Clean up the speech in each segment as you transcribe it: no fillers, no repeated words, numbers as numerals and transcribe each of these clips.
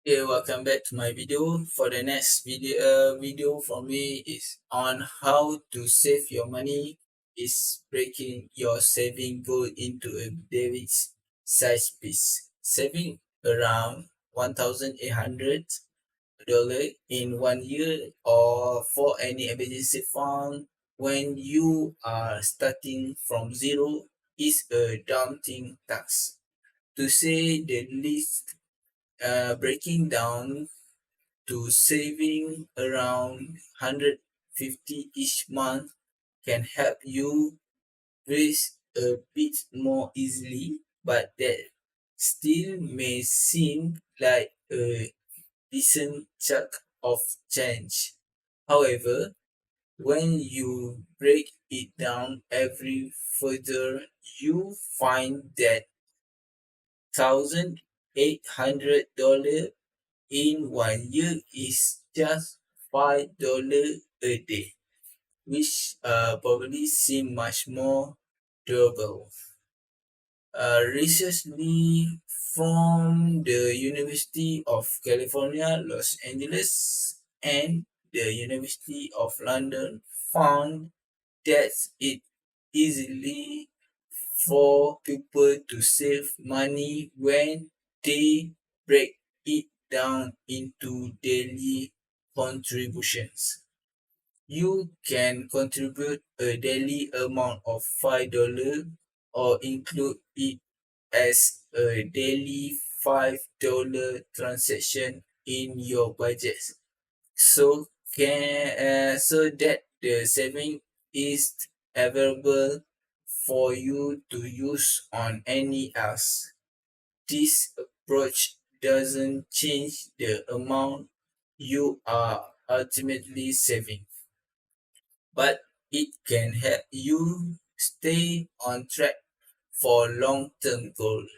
Hey, welcome back to my video. For the next video from me is on how to save your money. Is breaking your saving goal into a daily size piece. Saving around $1,800 in 1 year or for any emergency fund when you are starting from zero is a daunting task. To say the least, breaking down to saving around 150 each month can help you breathe a bit more easily, but that still may seem like a decent chunk of change. However, when you break it down every further, you find that $1,800 in 1 year is just $5 a day, which probably seem much more doable. Recently, from the University of California, Los Angeles, and the University of London found that it easily for people to save money when they break it down into daily contributions. You can contribute a daily amount of $5 or include it as a daily $5 transaction in your budget. So that the saving is available for you to use on any else. This approach doesn't change the amount you are ultimately saving, but it can help you stay on track for long-term goals.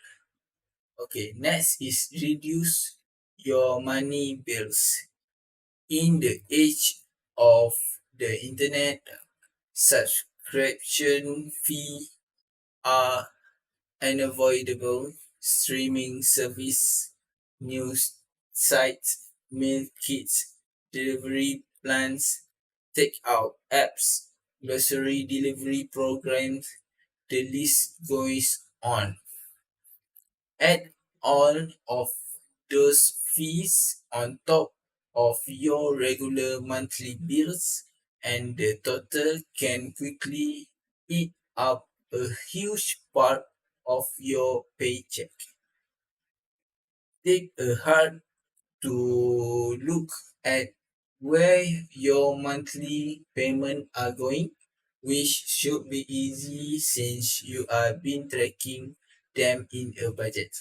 Okay, next is reduce your money bills. In the age of the internet, subscription fee are unavoidable. Streaming service, news sites, meal kits, delivery plans, takeout apps, grocery delivery programs, the list goes on. Add all of those fees on top of your regular monthly bills, and the total can quickly eat up a huge part of your paycheck. Take a hard to look at where your monthly payments are going, which should be easy since you have been tracking them in a budget.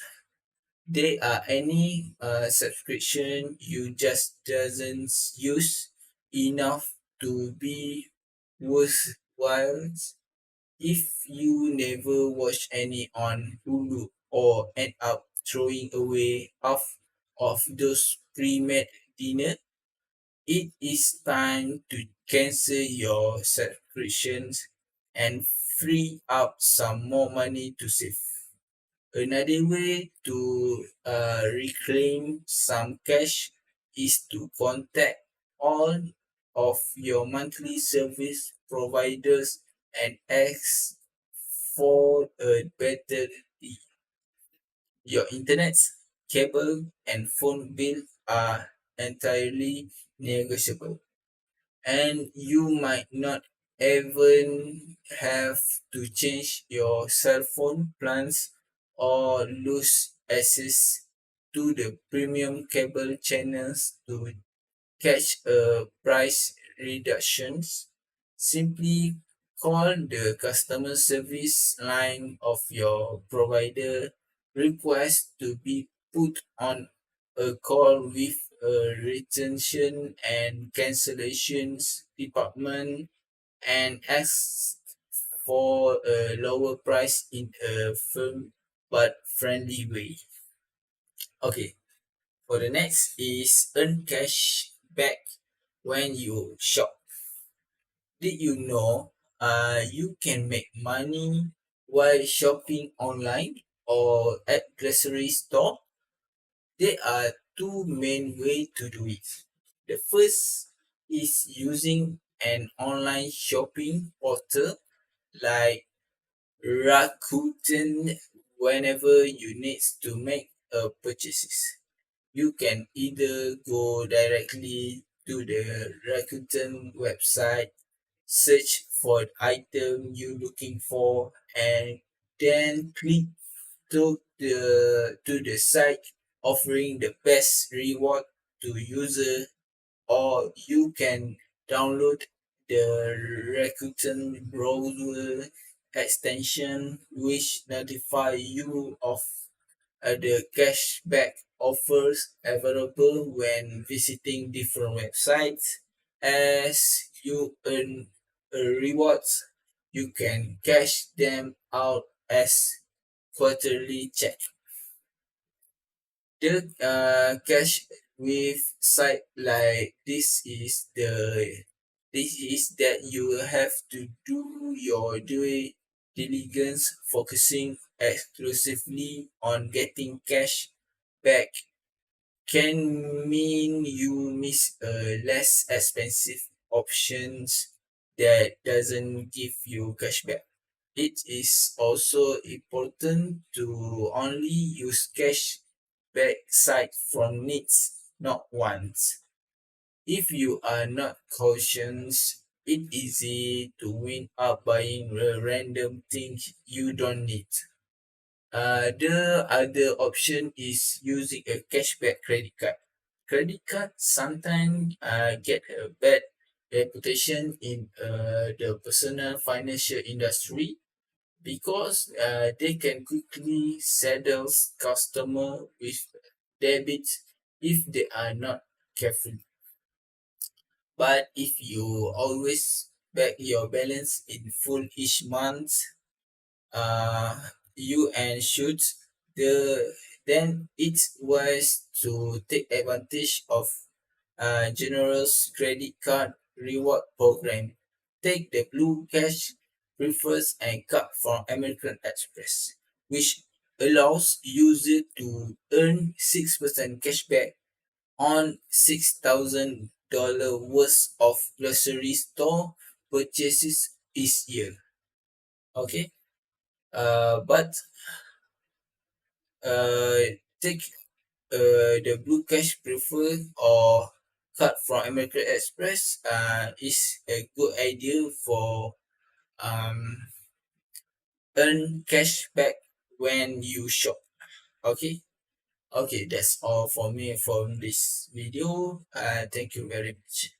There are any subscription you just doesn't use enough to be worthwhile. If you never watch any on Hulu or end up throwing away half of those pre-made dinner, it is time to cancel your subscriptions and free up some more money to save. Another way to reclaim some cash is to contact all of your monthly service providers and ask for a better deal. Your internet, cable, and phone bill are entirely negotiable, and you might not even have to change your cell phone plans or lose access to the premium cable channels to catch a price reductions. Simply call the customer service line of your provider, request to be put on a call with a retention and cancellations department and ask for a lower price in a firm but friendly way. Okay, for the next is earn cash back when you shop. Did you know you can make money while shopping online or at grocery store? There are two main ways to do it. The first is using an online shopping portal like Rakuten whenever you need to make a purchases. You can either go directly to the Rakuten website, search for the item you're looking for, and then click to the site offering the best reward to user, or you can download the Rakuten browser extension which notify you of the cashback offers available when visiting different websites. As you earn rewards, you can cash them out as quarterly check. The cash with site like this is that you will have to do your due diligence, focusing exclusively on getting cash back can mean you miss a less expensive options that doesn't give you cashback. It is also important to only use cash back site from needs, not wants. If you are not cautious, it's easy to win up buying random things you don't need. The other option is using a cashback credit card. Credit cards sometimes get a bad reputation in the personal financial industry because they can quickly saddle customer with debits if they are not careful. But if you always back your balance in full each month, uh, you and should the then it's wise to take advantage of generous credit card reward program. Take the Blue Cash Prefers and card from American Express, which allows user to earn 6% cashback on $6,000 worth of grocery store purchases each year. Okay, but uh, take the Blue Cash Preferred or card from American Express is a good idea for um, earn cash back when you shop. Okay, okay, that's all for me from this video. Thank you very much.